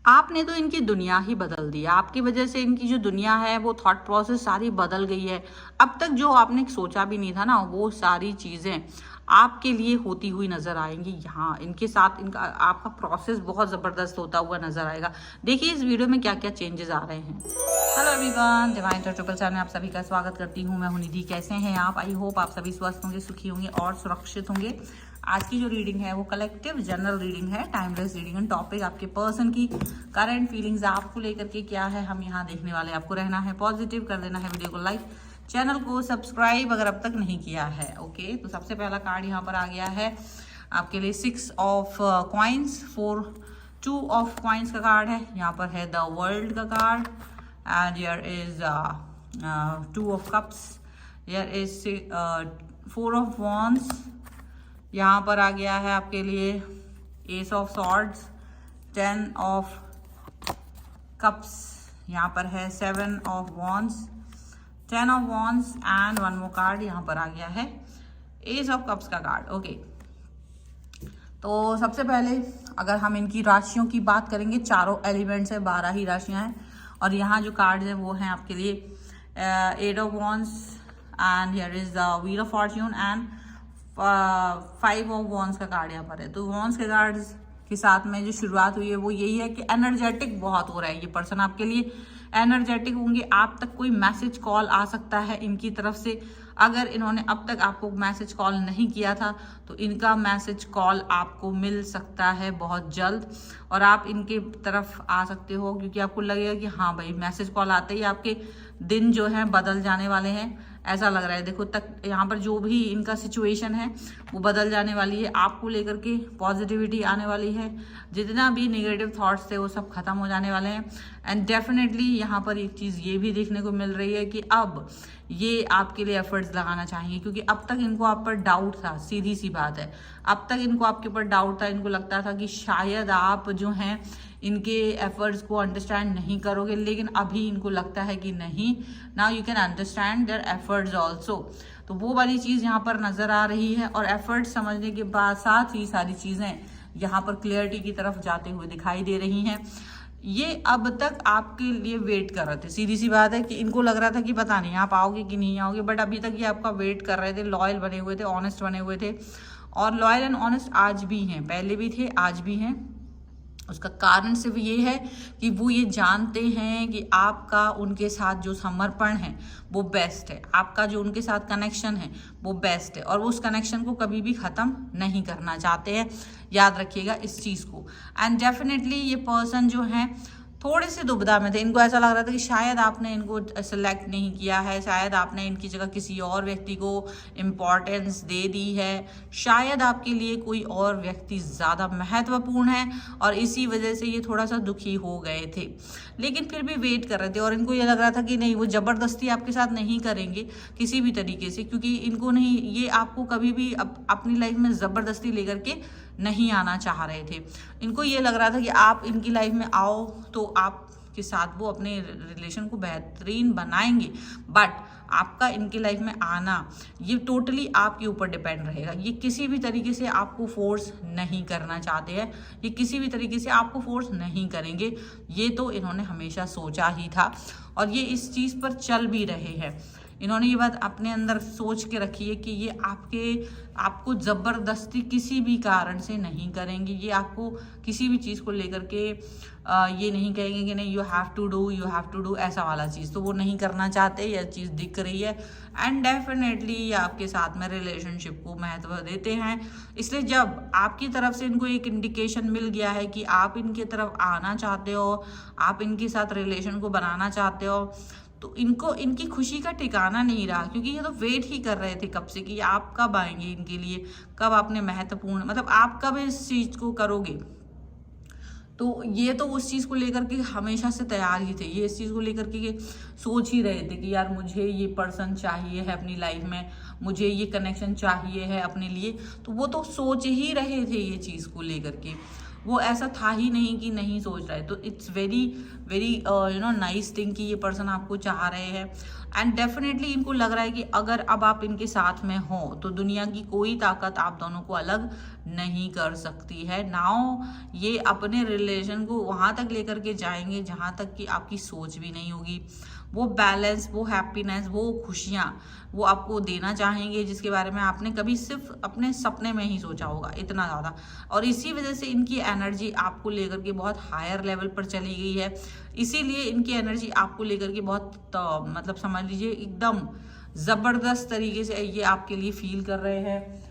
आपने तो इनकी दुनिया ही बदल दी। आपकी वजह से इनकी जो दुनिया है वो थॉट प्रोसेस सारी बदल गई है। अब तक जो आपने सोचा भी नहीं था ना, वो सारी चीज़ें आपके लिए होती हुई नज़र आएंगी। यहाँ इनके साथ इनका आपका प्रोसेस बहुत ज़बरदस्त होता हुआ नज़र आएगा। देखिए इस वीडियो में क्या क्या चेंजेस आ रहे हैं। Hello everyone, divine triple channel में आप सभी का स्वागत करती हूँ। मैं हूँ निधि। कैसे हैं आप? आई होप आप सभी स्वस्थ होंगे, सुखी होंगे और सुरक्षित होंगे। आज की जो रीडिंग है वो कलेक्टिव जनरल रीडिंग है, टाइमलेस रीडिंग एंड टॉपिक आपके पर्सन की करंट फीलिंग्स आपको लेकर के क्या है हम यहाँ देखने वाले। आपको रहना है पॉजिटिव, कर देना है वीडियो को लाइक, चैनल को सब्सक्राइब अगर अब तक नहीं किया है। ओके, तो सबसे पहला कार्ड यहाँ पर आ गया है आपके लिए 6 ऑफ कॉइन्स, 2 ऑफ कॉइन्स का कार्ड है। यहाँ पर है द वर्ल्ड का card and here is 2 of cups, here is 4 of wands. यहाँ पर आ गया है आपके लिए S of swords, 10 of cups. यहाँ पर है 7 of wands, 10 of wands and one more card यहाँ पर आ गया है एस ऑफ कप्स का कार्ड। ओके, तो सबसे पहले अगर हम इनकी राशियों की बात करेंगे, चारों एलिमेंट्स है, 12 ही राशियाँ हैं। और यहाँ जो कार्ड है वो हैं आपके लिए 8 of wands and here is the wheel of Fortune and 5 of wands का कार्ड यहाँ पर है। तो वॉन्ड्स के कार्ड्स के साथ में जो शुरुआत हुई है वो यही है कि एनर्जेटिक बहुत हो रहा है। ये पर्सन आपके लिए एनर्जेटिक होंगे। आप तक कोई मैसेज कॉल आ सकता है इनकी तरफ से। अगर इन्होंने अब तक आपको मैसेज कॉल नहीं किया था तो इनका मैसेज कॉल आपको मिल सकता है बहुत जल्द और आप इनके तरफ आ सकते हो, क्योंकि आपको लगेगा कि हाँ भाई मैसेज कॉल आते ही आपके दिन जो है बदल जाने वाले हैं, ऐसा लग रहा है। देखो तक यहाँ पर जो भी इनका सिचुएशन है वो बदल जाने वाली है, आपको लेकर के पॉजिटिविटी आने वाली है। जितना भी नेगेटिव थॉट्स थे वो सब खत्म हो जाने वाले हैं। एंड डेफिनेटली यहाँ पर एक चीज़ ये भी देखने को मिल रही है कि अब ये आपके लिए एफर्ट्स लगाना चाहिए, क्योंकि अब तक इनको आप पर डाउट था। सीधी सी बात है, अब तक इनको आपके ऊपर डाउट था। इनको लगता था कि शायद आप जो हैं इनके एफर्ट्स को अंडरस्टैंड नहीं करोगे, लेकिन अभी इनको लगता है कि नहीं, now you can understand their efforts also. तो वो वाली चीज़ यहाँ पर नज़र आ रही है और एफर्ट्स समझने के बाद साथ ही सारी चीज़ें यहाँ पर क्लियरिटी की तरफ जाते हुए दिखाई दे रही हैं। ये अब तक आपके लिए वेट कर रहे थे। सीधी सी बात है कि इनको लग रहा था कि पता नहीं आप आओगे कि नहीं आओगे, बट अभी तक ये आपका वेट कर रहे थे। लॉयल बने हुए थे, ऑनेस्ट बने हुए थे और लॉयल एंड ऑनेस्ट आज भी हैं, पहले भी थे आज भी हैं। उसका कारण सिर्फ ये है कि वो ये जानते हैं कि आपका उनके साथ जो समर्पण है वो बेस्ट है, आपका जो उनके साथ कनेक्शन है वो बेस्ट है और वो उस कनेक्शन को कभी भी ख़त्म नहीं करना चाहते हैं। याद रखिएगा इस चीज़ को। एंड डेफिनेटली ये पर्सन जो है थोड़े से दुविधा में थे। इनको ऐसा लग रहा था कि शायद आपने इनको सेलेक्ट नहीं किया है, शायद आपने इनकी जगह किसी और व्यक्ति को इम्पॉर्टेंस दे दी है, शायद आपके लिए कोई और व्यक्ति ज़्यादा महत्वपूर्ण है और इसी वजह से ये थोड़ा सा दुखी हो गए थे, लेकिन फिर भी वेट कर रहे थे। और इनको ये लग रहा था कि नहीं, वो ज़बरदस्ती आपके साथ नहीं करेंगे किसी भी तरीके से, क्योंकि इनको नहीं, ये आपको कभी भी अपनी लाइफ में ज़बरदस्ती लेकर के नहीं आना चाह रहे थे। इनको ये लग रहा था कि आप इनकी लाइफ में आओ तो आपके साथ वो अपने रिलेशन को बेहतरीन बनाएंगे, बट आपका इनकी लाइफ में आना ये टोटली आपके ऊपर डिपेंड रहेगा। ये किसी भी तरीके से आपको फोर्स नहीं करना चाहते हैं, ये किसी भी तरीके से आपको फोर्स नहीं करेंगे। ये तो इन्होंने हमेशा सोचा ही था और ये इस चीज़ पर चल भी रहे हैं। इन्होंने ये बात अपने अंदर सोच के रखी है कि ये आपको ज़बरदस्ती किसी भी कारण से नहीं करेंगे। ये आपको किसी भी चीज़ को लेकर के ये नहीं कहेंगे कि नहीं यू हैव टू डू ऐसा वाला चीज़, तो वो नहीं करना चाहते। यह चीज़ दिख रही है एंड डेफिनेटली ये आपके साथ में रिलेशनशिप को महत्व देते हैं। इसलिए जब आपकी तरफ से इनको एक इंडिकेशन मिल गया है कि आप इनकी तरफ आना चाहते हो, आप इनके साथ रिलेशन को बनाना चाहते हो, तो इनको इनकी खुशी का ठिकाना नहीं रहा, क्योंकि ये तो वेट ही कर रहे थे कब से कि आप कब आएंगे इनके लिए, कब आपने महत्वपूर्ण मतलब आप कब इस चीज़ को करोगे। तो ये तो उस चीज़ को लेकर के हमेशा से तैयार ही थे। ये इस चीज़ को लेकर के सोच ही रहे थे कि यार मुझे ये पर्सन चाहिए है अपनी लाइफ में, मुझे ये कनेक्शन चाहिए है अपने लिए। तो वो तो सोच ही रहे थे ये चीज़ को लेकर के। वो ऐसा था ही नहीं कि नहीं सोच रहे। तो it's very very nice thing कि ये पर्सन आपको चाह रहे हैं। एंड डेफिनेटली इनको लग रहा है कि अगर अब आप इनके साथ में हो तो दुनिया की कोई ताकत आप दोनों को अलग नहीं कर सकती है। नाउ ये अपने रिलेशन को वहां तक लेकर के जाएंगे जहां तक कि आपकी सोच भी नहीं होगी। वो बैलेंस, वो हैप्पीनेस, वो खुशियाँ वो आपको देना चाहेंगे जिसके बारे में आपने कभी सिर्फ अपने सपने में ही सोचा होगा, इतना ज़्यादा। और इसी वजह से इनकी एनर्जी आपको लेकर के बहुत हायर लेवल पर चली गई है। इसीलिए इनकी एनर्जी आपको लेकर के बहुत मतलब समझ लीजिए एकदम ज़बरदस्त तरीके से ये आपके लिए फील कर रहे हैं।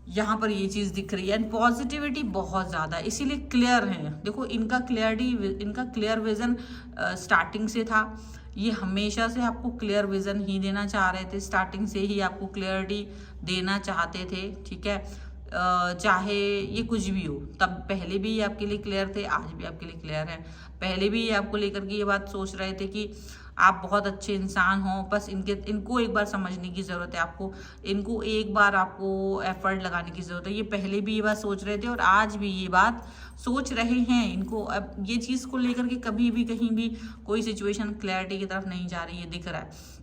यहाँ पर ये चीज़ दिख रही है एंड पॉजिटिविटी बहुत ज़्यादा, इसीलिए क्लियर है। देखो इनका क्लियर विजन स्टार्टिंग से था। ये हमेशा से आपको क्लियर विजन ही देना चाह रहे थे, स्टार्टिंग से ही आपको क्लियरिटी देना चाहते थे, ठीक है। चाहे ये कुछ भी हो, तब पहले भी ये आपके लिए क्लियर थे, आज भी आपके लिए क्लियर है। पहले भी ये आपको लेकर के ये बात सोच रहे थे कि आप बहुत अच्छे इंसान हो, बस इनको एक बार समझने की ज़रूरत है, इनको एक बार आपको एफर्ट लगाने की ज़रूरत है। ये पहले भी ये बात सोच रहे थे और आज भी ये बात सोच रहे हैं। इनको अब ये चीज़ को लेकर के कभी भी कहीं भी कोई सिचुएशन क्लैरिटी की तरफ नहीं जा रही है, दिख रहा है।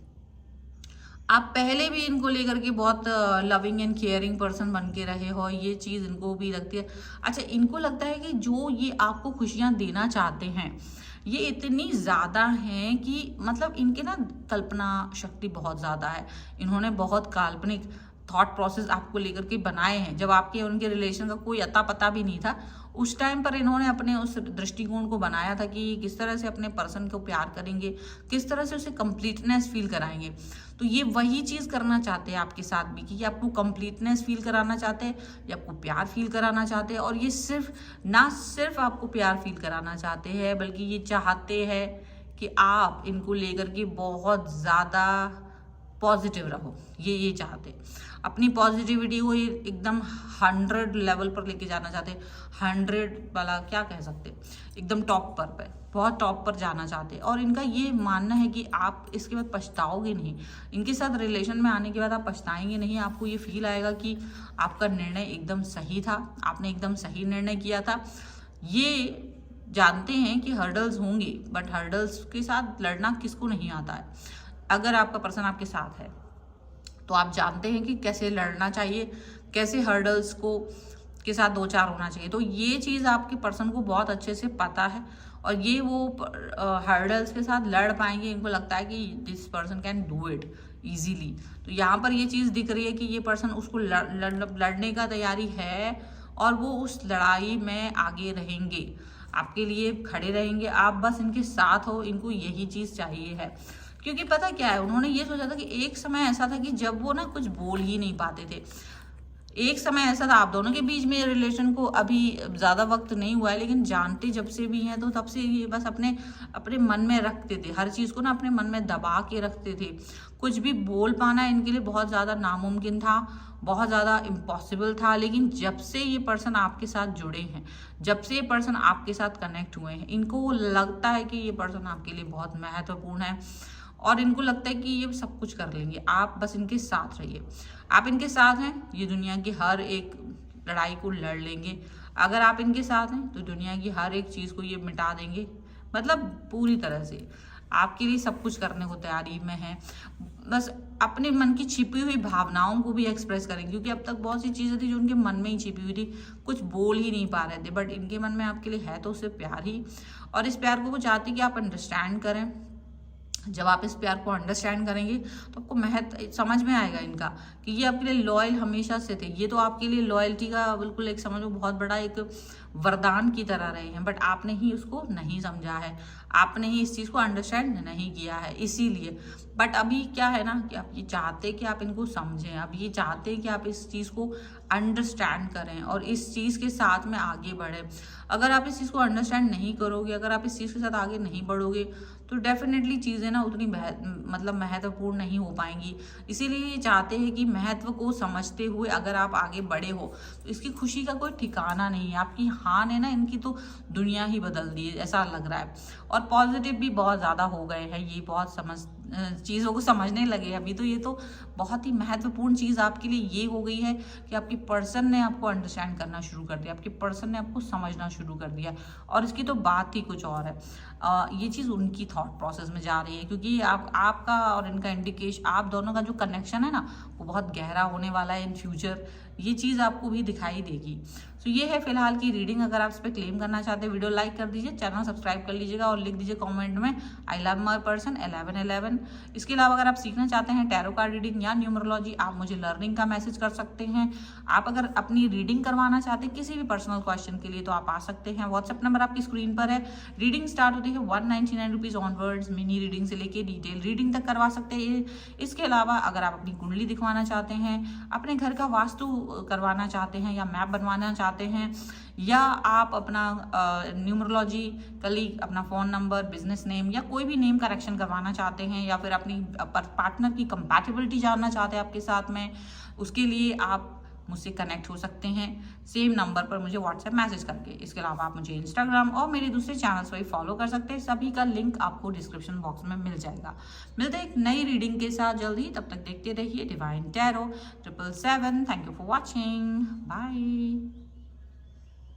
आप पहले भी इनको लेकर के बहुत लविंग एंड केयरिंग पर्सन बन के रहे हो, ये चीज़ इनको भी लगती है। अच्छा, इनको लगता है कि जो ये आपको खुशियाँ देना चाहते हैं ये इतनी ज़्यादा हैं कि मतलब इनके ना कल्पना शक्ति बहुत ज़्यादा है। इन्होंने बहुत काल्पनिक थॉट प्रोसेस आपको लेकर के बनाए हैं। जब आपके उनके रिलेशन का कोई अता पता भी नहीं था, उस टाइम पर इन्होंने अपने उस दृष्टिकोण को बनाया था कि किस तरह से अपने पर्सन को प्यार करेंगे, किस तरह से उसे कंप्लीटनेस फील कराएंगे। तो ये वही चीज़ करना चाहते हैं आपके साथ भी, कि आपको कंप्लीटनेस फील कराना चाहते हैं, ये आपको प्यार फील कराना चाहते हैं। और ये सिर्फ आपको प्यार फील कराना चाहते हैं, बल्कि ये चाहते हैं कि आप इनको लेकर के बहुत ज़्यादा पॉजिटिव रहो। ये चाहते अपनी पॉजिटिविटी को एकदम 100 लेवल पर लेके जाना चाहते, 100 वाला क्या कह सकते, एकदम टॉप पर बहुत टॉप पर जाना चाहते। और इनका ये मानना है कि आप इसके बाद पछताओगे नहीं, इनके साथ रिलेशन में आने के बाद आप पछताएंगे नहीं। आपको ये फील आएगा कि आपका निर्णय एकदम सही था, आपने एकदम सही निर्णय किया था। ये जानते हैं कि हर्डल्स होंगे, बट हर्डल्स के साथ लड़ना किसको नहीं आता है। अगर आपका पर्सन आपके साथ है तो आप जानते हैं कि कैसे लड़ना चाहिए, कैसे हर्डल्स को के साथ दो चार होना चाहिए। तो ये चीज़ आपके पर्सन को बहुत अच्छे से पता है और ये वो हर्डल्स के साथ लड़ पाएंगे। इनको लगता है कि this person can do it easily. तो यहाँ पर ये चीज़ दिख रही है कि ये पर्सन उसको लड़ने का तैयारी है और वो उस लड़ाई में आगे रहेंगे, आपके लिए खड़े रहेंगे। आप बस इनके साथ हो, इनको यही चीज़ चाहिए है। क्योंकि पता क्या है, उन्होंने ये सोचा था कि एक समय ऐसा था कि जब वो ना कुछ बोल ही नहीं पाते थे। एक समय ऐसा था, आप दोनों के बीच में रिलेशन को अभी ज़्यादा वक्त नहीं हुआ है, लेकिन जानते जब से भी हैं तो तब से ये बस अपने मन में रखते थे, हर चीज़ को ना अपने मन में दबा के रखते थे। कुछ भी बोल पाना इनके लिए बहुत ज़्यादा नामुमकिन था, बहुत ज़्यादा इम्पॉसिबल था। लेकिन जब से ये पर्सन आपके साथ जुड़े हैं, जब से ये पर्सन आपके साथ कनेक्ट हुए हैं, इनको लगता है कि ये पर्सन आपके लिए बहुत महत्वपूर्ण है और इनको लगता है कि ये सब कुछ कर लेंगे। आप बस इनके साथ रहिए, आप इनके साथ हैं, ये दुनिया की हर एक लड़ाई को लड़ लेंगे। अगर आप इनके साथ हैं तो दुनिया की हर एक चीज़ को ये मिटा देंगे, मतलब पूरी तरह से आपके लिए सब कुछ करने को तैयारी में है। बस अपने मन की छिपी हुई भावनाओं को भी एक्सप्रेस करेंगे, क्योंकि अब तक बहुत सी चीज़ें थी जो उनके मन में ही छिपी हुई थी, कुछ बोल ही नहीं पा रहे थे। बट इनके मन में आपके लिए है तो सिर्फ प्यार ही, और इस प्यार को वो चाहती कि आप अंडरस्टैंड करें। जब आप इस प्यार को अंडरस्टैंड करेंगे तो आपको महत्व समझ में आएगा इनका, कि ये आपके लिए लॉयल हमेशा से थे। ये तो आपके लिए लॉयल्टी का बिल्कुल एक समझो बहुत बड़ा एक वरदान की तरह रहे हैं, बट आपने ही उसको नहीं समझा है, आपने ही इस चीज़ को अंडरस्टैंड नहीं किया है, इसीलिए। बट अभी क्या है ना कि आप ये चाहते कि आप इनको समझें, अब ये चाहते हैं कि आप इस चीज़ को अंडरस्टैंड करें और इस चीज़ के साथ में आगे बढ़ें। अगर आप इस चीज़ को अंडरस्टैंड नहीं करोगे, अगर आप इस चीज़ के साथ आगे नहीं बढ़ोगे तो डेफिनेटली चीज़ें ना उतनी मतलब महत्वपूर्ण नहीं हो पाएंगी। इसीलिए ये चाहते हैं कि महत्व को समझते हुए अगर आप आगे बढ़े हो तो इसकी खुशी का कोई ठिकाना नहीं है। आपकी हाँ ने ना इनकी तो दुनिया ही बदल दी है, ऐसा लग रहा है। और पॉजिटिव भी बहुत ज़्यादा हो गए हैं, ये बहुत चीज़ों को समझने लगे। अभी तो ये तो बहुत ही महत्वपूर्ण चीज़ आपके लिए ये हो गई है कि आपकी पर्सन ने आपको अंडरस्टैंड करना शुरू कर दिया, आपके पर्सन ने आपको समझना शुरू कर दिया, और इसकी तो बात ही कुछ और है। ये चीज़ उनकी थॉट प्रोसेस में जा रही है, क्योंकि आपका और इनका इंडिकेशन, आप दोनों का जो कनेक्शन है ना, वो बहुत गहरा होने वाला है इन फ्यूचर। ये चीज़ आपको भी दिखाई देगी। तो ये है फिलहाल की रीडिंग। अगर आप इस पर क्लेम करना चाहते हैं, वीडियो लाइक कर दीजिए, चैनल सब्सक्राइब कर लीजिएगा और लिख दीजिए कमेंट में आई लव माई पर्सन 1111। इसके अलावा अगर आप सीखना चाहते हैं टैरो कार्ड रीडिंग या न्यूमरोलॉजी, आप मुझे लर्निंग का मैसेज कर सकते हैं। आप अगर अपनी रीडिंग करवाना चाहते हैं किसी भी पर्सनल क्वेश्चन के लिए, तो आप आ सकते हैं। व्हाट्सएप नंबर आपकी स्क्रीन पर है। रीडिंग स्टार्ट होती है 199 रुपीज़ ऑनवर्ड्स। मिनी रीडिंग से लेके डिटेल रीडिंग तक करवा सकते हैं। इसके अलावा अगर आप अपनी कुंडली दिखवाना चाहते हैं, अपने घर का वास्तु करवाना चाहते हैं या मैप बनवाना चाहते हैं, या आप अपना न्यूमरोलॉजिकली अपना फ़ोन नंबर, बिजनेस नेम या कोई भी नेम करेक्शन करवाना चाहते हैं, या फिर अपनी पार्टनर की कंपैटिबिलिटी जानना चाहते हैं आपके साथ में, उसके लिए आप मुझसे कनेक्ट हो सकते हैं सेम नंबर पर मुझे व्हाट्सएप मैसेज करके। इसके अलावा आप मुझे इंस्टाग्राम और मेरे दूसरे चैनल्स पर फॉलो कर सकते हैं। सभी का लिंक आपको डिस्क्रिप्शन बॉक्स में मिल जाएगा। मिलते हैं एक नई रीडिंग के साथ जल्दी, तब तक देखते रहिए divine tarot 777। Thank you for watching, bye.